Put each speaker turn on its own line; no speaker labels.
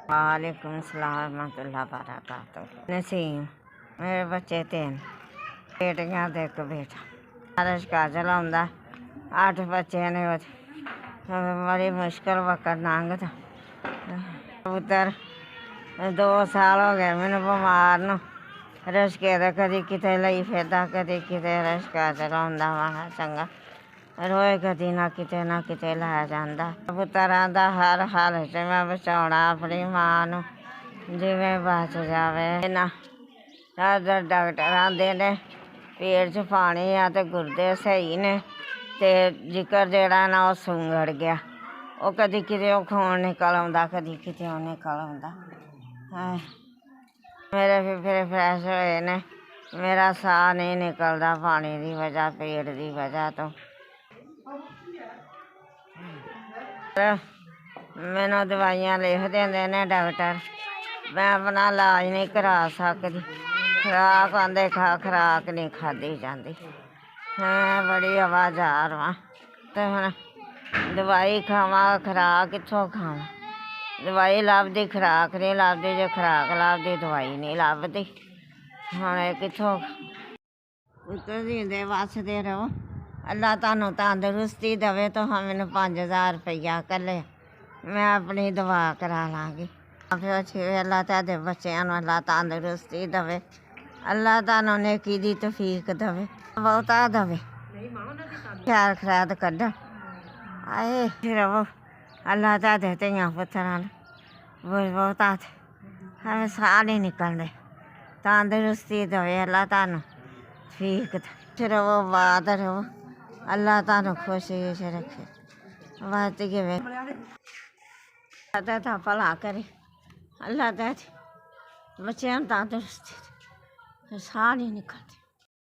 वालेकुम सलाम रहमतुल्लाह बरकातहू। नसीम मेरे बच्चे 3 बेटियां ते एक बेटा। रिश्का चलाउंदा 8 बच्चे ने बड़ी मुश्किल वक्त लंघदा। पुत्तर 2 साल हो गए मैनू बमार नू। रिश्के ते कदी किते लई फिरदा कदी किते रिश्का चलाउंदा माड़ा चंगा रोए कदी ना किते लै जांदा। पुत्तर आंदा हर हालत च मैं बचाउणा अपनी मां नू जिवें बच जावे ना। डॉक्टर आंदे ने पेट च पानी आ ते गुरदे स्हेई ने ते जिकर जेह्ड़ा ना ओह् सुंगड़ गया। ओह् कदी किते खून निकल आउंदा कदी किते ओह् निकल आउंदा। मेरे फेफड़े फ्रैश होए ने। मेरा साह् नहीं निकलदा पानी दी वजह पेट दी वजह तो। मैनू दवाइयां लिख दिंदे ने डॉक्टर। मैं अपना इलाज नहीं करा सकदी। खुराक आंदे खा खुराक नहीं खाधी जांदी। मैं बड़ी आवाज़ार वां ते हुण दवाई खावां खुराक कित्थों खावां। दवाई लभदी खुराक नहीं लभदी। जे खुराक लभदी दवाई नहीं लभदी। हुण एह् कित्थों पुत्तर जींदे वसदे रहो। अल्लाह तुहानू तंदरुस्ती देवे। तुहां मैनू 5000 रुपया घल्लेआ मैं अपनी दवा करा लांगी। अल्लाह तुहाडे बच्चेआं नू अल्लाह तंदरुस्ती देवे। अल्लाह तुहानू नेकी दी तौफीक देवे बहुता देवे। खैर खैरत कड्ढन आए रवो। अल्लाह तुहाडे धियां पुत्तरां नू बहुता साह् नहीं निकलदे तंदरुस्ती देवे। अल्लाह तुहानू ठीक रवो बात रवो। अल्लाह तुहानू खुशी च रखे। बस अल्लाह भला करे। अल्लाह तुहाडे बच्चेआं नू तंदरुस्ती साह् नहीं निकलदे।